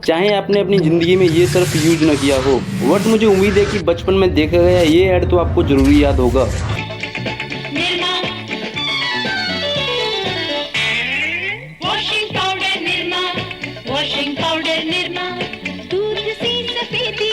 चाहे आपने अपनी जिंदगी में ये सर्फ यूज न किया हो, बट मुझे उम्मीद है कि बचपन में देखा गया ये ऐड तो आपको जरूरी याद होगा। Nirma washing powder, Nirma washing powder, Nirma दूध सी सफेदी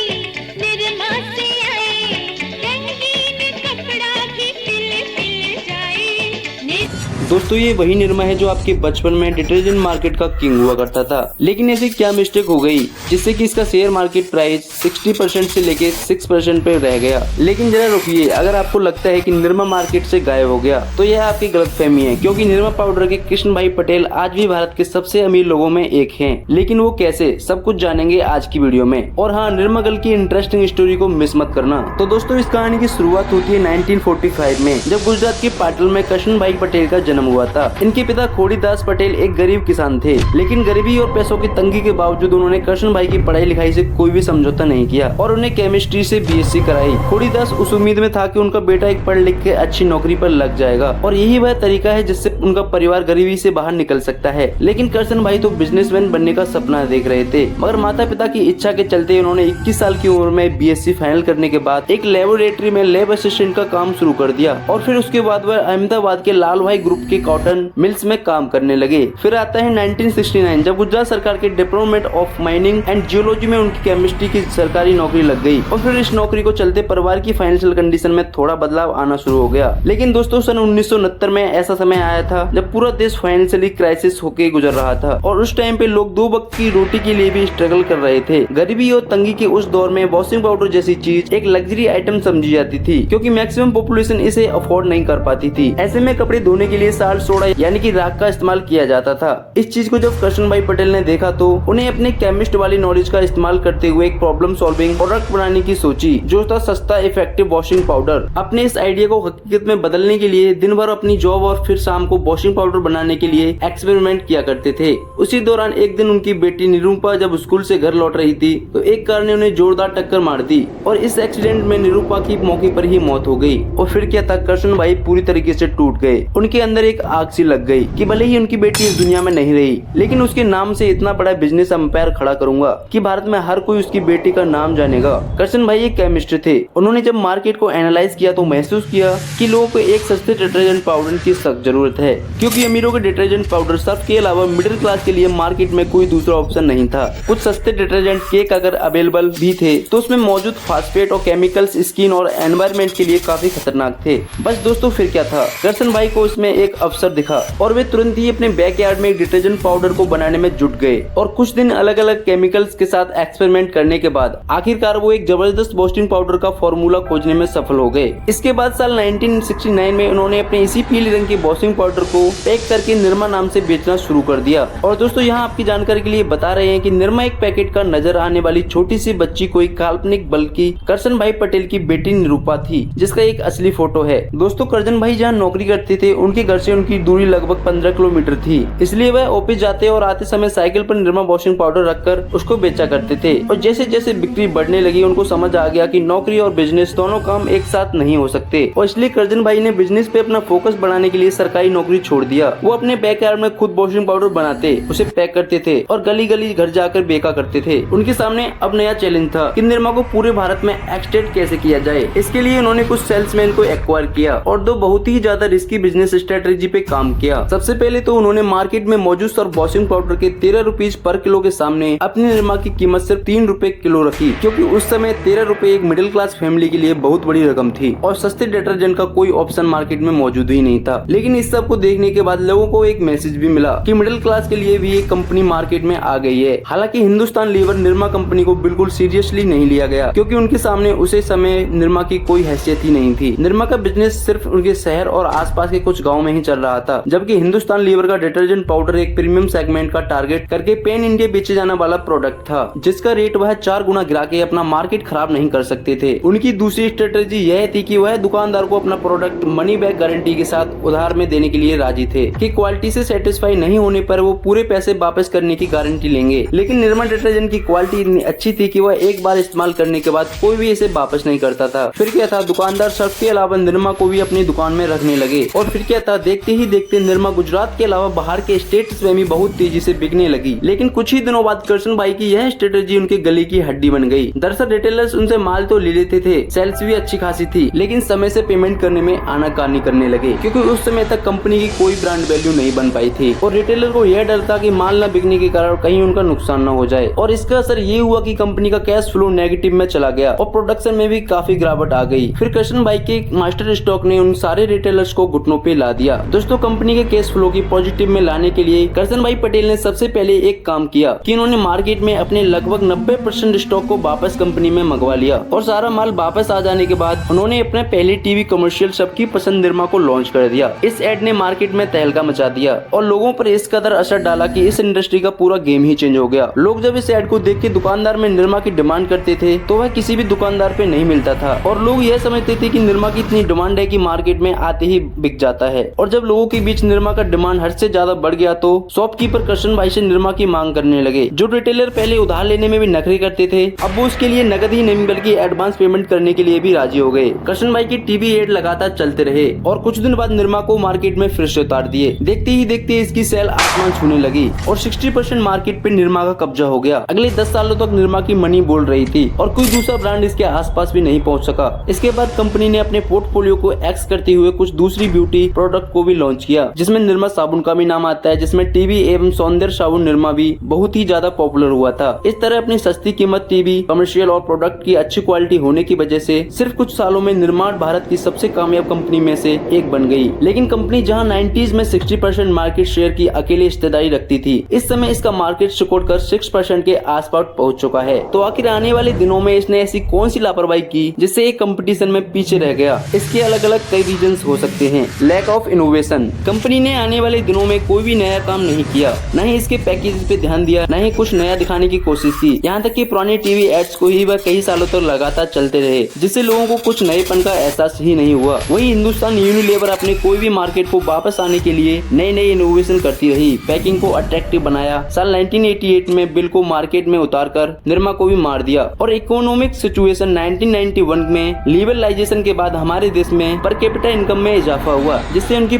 निर्मा से आए, रंगीन कपड़ा भी पिल जाए। दोस्तों ये वही निर्मा है जो आपके बचपन में डिटर्जेंट मार्केट का किंग हुआ करता था। लेकिन ऐसी क्या मिस्टेक हो गई जिससे कि इसका शेयर मार्केट प्राइस 60% से लेके 6% पे रह गया। लेकिन जरा रुकिए, अगर आपको लगता है कि निर्मा मार्केट से गायब हो गया तो यह आपकी गलतफहमी है, क्योंकि निर्मा पाउडर के कृष्ण भाई पटेल आज भी भारत के सबसे अमीर लोगों में एक हैं। लेकिन वो कैसे, सब कुछ जानेंगे आज की वीडियो में। और हाँ, निर्मा गर्ल की इंटरेस्टिंग स्टोरी को मिस मत करना। तो दोस्तों इस कहानी की शुरुआत होती है 1945 में, जब गुजरात के पाटल में कृष्ण भाई पटेल का जन्म हुआ था। इनके पिता खोड़ीदास पटेल एक गरीब किसान थे, लेकिन गरीबी और पैसों की तंगी के बावजूद उन्होंने कृष्ण भाई की पढ़ाई लिखाई से कोई भी समझौता नहीं किया और उन्हें केमिस्ट्री से बीएससी कराई। खोड़ीदास उस उम्मीद में था कि उनका बेटा एक पढ़ लिख के अच्छी नौकरी पर लग जाएगा और यही वह तरीका है जिससे उनका परिवार गरीबी से बाहर निकल सकता है। लेकिन कृष्ण भाई तो बिजनेसमैन बनने का सपना देख रहे थे, मगर माता पिता की इच्छा के चलते उन्होंने 21 साल की उम्र में बीएससी फाइनल करने के बाद एक लेबोरेटरी में लैब असिस्टेंट का काम शुरू कर दिया और फिर उसके बाद वह अहमदाबाद के लाल भाई ग्रुप के कॉटन मिल्स में काम करने लगे। फिर आता है 1969, जब गुजरात सरकार के department of mining and geology में उनकी केमिस्ट्री की सरकारी नौकरी लग गई और फिर इस नौकरी को चलते परिवार की फाइनेंशियल कंडीशन में थोड़ा बदलाव आना शुरू हो गया। लेकिन दोस्तों सन 1969 में ऐसा समय आया था जब पूरा देश फाइनेंशियली क्राइसिस होके गुजर रहा था और उस टाइम पे लोग 2 वक्त की रोटी के लिए भी स्ट्रगल कर रहे थे। गरीबी और तंगी के उस दौर में वॉशिंग पाउडर जैसी चीज एक लग्जरी आइटम समझी जाती थी, क्योंकि मैक्सिमम पॉपुलेशन इसे अफोर्ड नहीं कर पाती थी। ऐसे में कपड़े धोने के लिए साल्ट सोडा यानी कि राख का इस्तेमाल किया जाता था। इस चीज को जब कृष्ण भाई पटेल ने देखा तो उन्हें अपने केमिस्ट वाली नॉलेज का इस्तेमाल करते हुए एक प्रॉब्लम सॉल्विंग प्रोडक्ट बनाने की सोची, जो था सस्ता इफेक्टिव वॉशिंग पाउडर। अपने इस आइडिया को हकीकत में बदलने के लिए दिन भर अपनी जॉब और फिर शाम को वॉशिंग पाउडर बनाने के लिए एक्सपेरिमेंट किया करते थे। उसी दौरान एक दिन उनकी बेटी निरूपा जब स्कूल से घर लौट रही थी तो एक कार ने उन्हें जोरदार टक्कर मार दी और इस एक्सीडेंट में निरूपा की मौके पर ही मौत हो गई। और फिर क्या था, कृष्ण भाई पूरी तरीके से टूट गए। उनके अंदर एक आग सी लग गई कि भले ही उनकी बेटी इस दुनिया में नहीं रही, लेकिन उसके नाम से इतना बड़ा बिजनेस एम्पायर खड़ा करूंगा कि भारत में हर कोई उसकी बेटी का नाम जानेगा। कृष्ण भाई एक केमिस्ट थे। उन्होंने जब मार्केट को एनालाइज किया तो महसूस किया कि लोगों को एक सस्ते डिटर्जेंट पाउडर की सख्त जरूरत है, क्योंकि अमीरों के डिटर्जेंट पाउडर सर्फ के अलावा मिडिल क्लास के लिए मार्केट में कोई दूसरा ऑप्शन नहीं था। कुछ सस्ते डिटर्जेंट केक अगर अवेलेबल भी थे तो उसमें मौजूद फास्फेट और केमिकल्स स्किन और एनवायरमेंट के लिए काफी खतरनाक थे। बस दोस्तों फिर क्या था, कृष्ण भाई को इसमें एक अवसर दिखा और वे तुरंत ही अपने बैकयार्ड में डिटर्जेंट पाउडर को बनाने में जुट गए और कुछ दिन अलग अलग केमिकल्स के साथ एक्सपेरिमेंट करने के बाद आखिरकार वो एक जबरदस्त वॉशिंग पाउडर का फॉर्मूला खोजने में सफल हो गए। इसके बाद साल 1969 में उन्होंने अपने इसी पीले रंग के वॉशिंग पाउडर को पैक करके निर्मा नाम से बेचना शुरू कर दिया। और दोस्तों यहाँ आपकी जानकारी के लिए बता रहे हैं कि निर्मा एक पैकेट का नजर आने वाली छोटी सी बच्ची कोई काल्पनिक बल्कि कृष्ण भाई पटेल की बेटी निरूपा थी, जिसका एक असली फोटो है। दोस्तों कृष्ण भाई जहाँ नौकरी करते थे उनके घर से उनकी दूरी लगभग 15 किलोमीटर थी, इसलिए वह ऑफिस जाते और आते समय साइकिल पर निर्मा वॉशिंग पाउडर रखकर उसको बेचा करते थे। और जैसे जैसे बिक्री बढ़ने लगी उनको समझ आ गया कि नौकरी और बिजनेस दोनों काम एक साथ नहीं हो सकते और इसलिए कृष्ण भाई ने बिजनेस पे अपना फोकस बढ़ाने के लिए सरकारी नौकरी छोड़ दिया। वो अपने बैकयार्ड में खुद वॉशिंग पाउडर बनाते, उसे पैक करते थे और गली गली घर जाकर बेचा करते थे। उनके सामने अब नया चैलेंज था कि निर्मा को पूरे भारत में एक्सटेंड कैसे किया जाए। इसके लिए उन्होंने कुछ सेल्समैन को एक्वायर किया और 2 बहुत ही ज्यादा रिस्की बिजनेस स्ट्रेटेजी पे काम किया। सबसे पहले तो उन्होंने मार्केट में मौजूद सर्फ वॉशिंग पाउडर के 13 रुपीज पर किलो के सामने अपनी निर्मा की कीमत सिर्फ 3 रुपए किलो रखी, क्योंकि उस समय 13 रुपए एक मिडिल क्लास फैमिली के लिए बहुत बड़ी रकम थी और सस्ते डिटर्जेंट का कोई ऑप्शन मार्केट में मौजूद ही नहीं था। लेकिन इस सब को देखने के बाद लोगों को एक मैसेज भी मिला कि मिडिल क्लास के लिए भी एक कंपनी मार्केट में आ गई है। हालांकि हिंदुस्तान लीवर निर्मा कंपनी को बिल्कुल सीरियसली नहीं लिया गया, क्योंकि उनके सामने उसे समय निर्मा की कोई हैसियत ही नहीं थी। निर्मा का बिजनेस सिर्फ उनके शहर और आसपास के कुछ गाँव में ही चल रहा था, जबकि हिंदुस्तान लीवर का डिटर्जेंट पाउडर एक प्रीमियम सेगमेंट का टारगेट करके पैन इंडिया बेचे जाने वाला प्रोडक्ट था, जिसका रेट वह 4 गुना गिरा के अपना मार्केट खराब नहीं कर सकते थे। उनकी दूसरी स्ट्रेटेजी यह थी कि वह दुकानदार को अपना प्रोडक्ट मनी बैक गारंटी के साथ उधार में देने के लिए लिए राजी थे कि क्वालिटी से सेटिस्फाई नहीं होने पर वो पूरे पैसे वापस करने की गारंटी लेंगे। लेकिन निर्मा डिटर्जेंट की क्वालिटी इतनी अच्छी थी कि वह एक बार इस्तेमाल करने के बाद कोई भी इसे वापस नहीं करता था। फिर क्या था, दुकानदार सर्फ के अलावा निर्मा को भी अपनी दुकान में रखने लगे और फिर क्या था, देखते ही देखते निर्मा गुजरात के अलावा बाहर के स्टेट्स में भी बहुत तेजी से बिकने लगी। लेकिन कुछ ही दिनों बाद करशन भाई की यह स्ट्रेटेजी उनके गले की हड्डी बन गई। दरअसल रिटेलर्स उनसे माल तो ले लेते थे, सेल्स भी अच्छी खासी थी, लेकिन समय से पेमेंट करने में आनाकानी करने लगे क्योंकि उस समय तक कंपनी की कोई ब्रांड वैल्यू नहीं बन पाई थी और रिटेलर को यह डर था कि माल न बिकने के कारण कहीं उनका नुकसान न हो जाए। और इसका असर ये हुआ कि कंपनी का कैश फ्लो नेगेटिव में चला गया और प्रोडक्शन में भी काफी गिरावट आ गई। फिर करशन भाई के मास्टर स्टॉक ने उन सारे रिटेलर्स को घुटनों पे ला दिया। दोस्तों, कंपनी के कैश फ्लो की पॉजिटिव में लाने के लिए करशन भाई पटेल ने सबसे पहले एक काम किया कि उन्होंने मार्केट में अपने लगभग 90% स्टॉक को वापस कंपनी में मंगवा लिया और सारा माल वापस आ जाने के बाद उन्होंने अपने पहले टीवी कमर्शियल सबकी पसंद निर्मा को लॉन्च कर दिया। इस एड ने मार्केट में तहलका मचा दिया और लोगों पर इस कदर असर डाला कि इस इंडस्ट्री का पूरा गेम ही चेंज हो गया। लोग जब इस एड को देख के दुकानदार में निर्मा की डिमांड करते थे तो वह किसी भी दुकानदार पे नहीं मिलता था और लोग यह समझते थे कि निर्मा की इतनी डिमांड है कि मार्केट में आते ही बिक जाता है। और जब लोगों के बीच निर्मा का डिमांड हद से ज्यादा बढ़ गया तो शॉपकीपर करशन भाई से निर्मा की मांग करने लगे। जो रिटेलर पहले उधार लेने में भी नखरे करते थे, अब वो उसके लिए नकद ही नहीं बल्कि एडवांस पेमेंट करने के लिए भी राजी हो गए। करशन भाई की टीवी एड लगातार चलते रहे और कुछ दिन बाद निर्मा को मार्केट में फिर से उतार दिए। देखते ही देखते इसकी सेल आसमान छूने लगी और 60% मार्केट पे निर्मा का कब्जा हो गया। अगले 10 सालों तक निर्मा की मनी बोल रही थी और कोई दूसरा ब्रांड इसके आसपास भी नहीं पहुंच सका। इसके बाद कंपनी ने अपने पोर्टफोलियो को एक्स करते हुए कुछ दूसरी ब्यूटी प्रोडक्ट को भी लॉन्च किया, जिसमें निर्मा साबुन का भी नाम आता है, जिसमें टीवी एवं सौंदर्य साबुन निर्मा भी बहुत ही ज्यादा पॉपुलर हुआ था। इस तरह अपनी सस्ती कीमत, टीवी, कमर्शियल और प्रोडक्ट की अच्छी क्वालिटी होने की वजह से सिर्फ कुछ सालों में निर्मा भारत की सबसे कामयाब कंपनी में से एक बन गई। लेकिन कंपनी जहां 90s में 60% मार्केट शेयर की अकेली हिस्सेदारी रखती थी, इस समय इसका मार्केट सिकुड़कर 6% के आसपास पहुंच चुका है। तो आखिर आने वाले दिनों में इसने ऐसी कौन सी लापरवाही की जिससे एक कंपटीशन में पीछे रह गया? इसके अलग अलग कई रीजंस हो सकते हैं। लैक ऑफ इनोवेशन, कंपनी ने आने वाले दिनों में कोई भी नया काम नहीं किया, न ही इसके पैकेज पे ध्यान दिया, न ही कुछ नया दिखाने की कोशिश की। यहाँ तक कि पुराने टीवी एड्स को ही वह कई सालों तक लगातार चलते रहे, जिससे लोगों को कुछ नएपन का एहसास ही नहीं हुआ। वही हिंदुस्तान यूनिलीवर अपने कोई भी मार्केट को वापस आने के लिए नए नए इनोवेशन करती रही, पैकिंग को अट्रैक्टिव बनाया। साल 1988 में बिल को मार्केट में उतारकर निर्मा को भी मार दिया और इकोनॉमिक सिचुएशन 1991 में लिबरलाइजेशन के बाद हमारे देश में पर कैपिटा इनकम में इजाफा हुआ, जिससे उनकी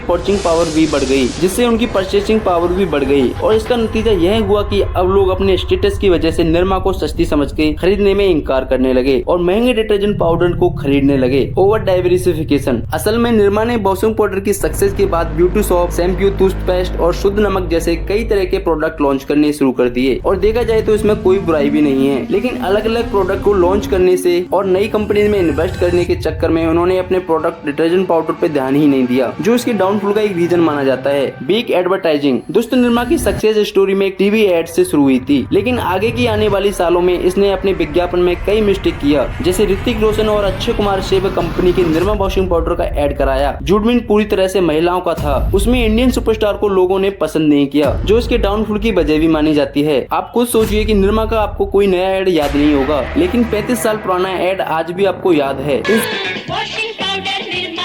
परचेसिंग पावर भी बढ़ गई और इसका नतीजा यह हुआ कि अब लोग अपने स्टेटस की वजह से निर्मा को सस्ती समझ के खरीदने में इनकार करने लगे और महंगे डिटर्जेंट पाउडर को खरीदने लगे। ओवर डाइवर्सिफिकेशन, असल में निर्मा ने वॉशिंग पाउडर की सक्सेस के बाद ब्यूटी सोप, शैम्पू, टूथपेस्ट और शुद्ध नमक जैसे कई तरह के प्रोडक्ट लॉन्च करने शुरू कर दिए और देखा जाए तो इसमें कोई बुराई भी नहीं है। लेकिन अलग अलग प्रोडक्ट को लॉन्च करने से और नई कंपनी में इन्वेस्ट करने के चक्कर में उन्होंने अपने प्रोडक्ट डिटर्जेंट पाउडर पे ध्यान ही नहीं दिया, जो इसके डाउनफॉल का एक रीजन माना जाता है। वीक एडवर्टाइजिंग, दोस्तों निर्मा की सक्सेस स्टोरी में एक टीवी एड से शुरू हुई थी, लेकिन आगे की आने वाली सालों में इसने अपने विज्ञापन में कई मिस्टेक किया, जैसे ऋतिक रोशन और अक्षय कुमार से कंपनी के निर्मा वॉशिंग पाउडर का एड कराया। जूडमिन पूरी तरह से महिलाओं का था, उसमें इंडियन सुपरस्टार को लोगों ने पसंद नहीं किया, जो इसके डाउनफॉल की वजह भी मानी जाती है। आप खुद सोचिए कि निर्मा का आपको कोई नया एड याद नहीं होगा, लेकिन 35 साल पुराना एड आज भी आपको याद है। Washing powder Nirma.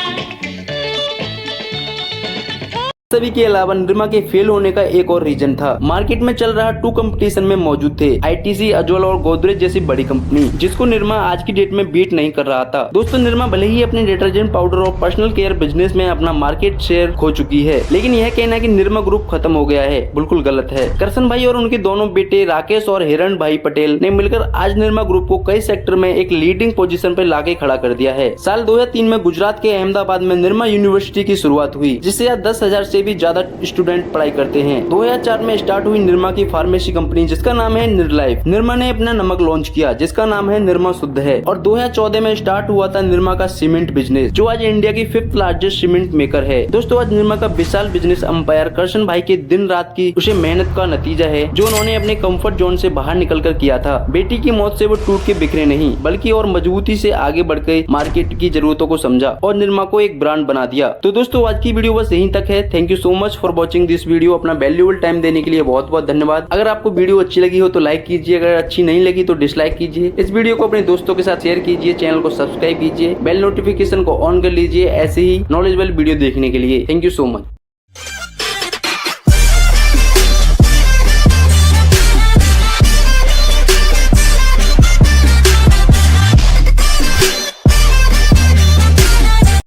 सभी के अलावा निर्मा के फेल होने का एक और रीजन था, मार्केट में चल रहा 2 कंपटीशन में मौजूद थे, आईटीसी, अजोल और गोदरेज जैसी बड़ी कंपनी, जिसको निर्मा आज की डेट में बीट नहीं कर रहा था। दोस्तों निर्मा भले ही अपने डिटर्जेंट पाउडर और पर्सनल केयर बिजनेस में अपना मार्केट शेयर खो चुकी है, लेकिन यह कहना कि निर्मा ग्रुप खत्म हो गया है बिल्कुल गलत है। करशन भाई और उनके दोनों बेटे राकेश और हिरण भाई पटेल ने मिलकर आज निर्मा ग्रुप को कई सेक्टर में एक लीडिंग पोजीशन पर लाके खड़ा कर दिया है। साल 2003 में गुजरात के अहमदाबाद में निर्मा यूनिवर्सिटी की शुरुआत हुई, जिससे आज 10,000 से भी ज्यादा स्टूडेंट पढ़ाई करते हैं। 2004 में स्टार्ट हुई निर्मा की फार्मेसी कंपनी, जिसका नाम है निर्लाइफ। निर्मा ने अपना नमक लॉन्च किया, जिसका नाम है निर्मा शुद्ध है। और 2014 में स्टार्ट हुआ था निर्मा का सीमेंट बिजनेस, जो आज इंडिया की 5th लार्जेस्ट सीमेंट मेकर है। दोस्तों आज निर्मा का विशाल बिजनेस अंपायर करशन भाई के दिन रात की उसे मेहनत का नतीजा है, जो उन्होंने अपने कंफर्ट जोन से बाहर निकलकर किया था। बेटी की मौत से वो टूट के बिखरे नहीं, बल्कि और मजबूती से आगे बढ़ के मार्केट की जरूरतों को समझा और निर्मा को एक ब्रांड बना दिया। तो दोस्तों आज की वीडियो बस यहीं तक है। Thank you so much for watching this video. अपना वैल्यूएबल टाइम देने के लिए बहुत बहुत धन्यवाद। अगर आपको वीडियो अच्छी लगी हो तो लाइक कीजिए, अगर अच्छी नहीं लगी तो डिसलाइक कीजिए। इस वीडियो को अपने दोस्तों के साथ शेयर कीजिए, चैनल को सब्सक्राइब कीजिए, बेल नोटिफिकेशन को ऑन कर लीजिए ऐसे ही नॉलेजेबल वीडियो देखने के लिए। Thank you so much.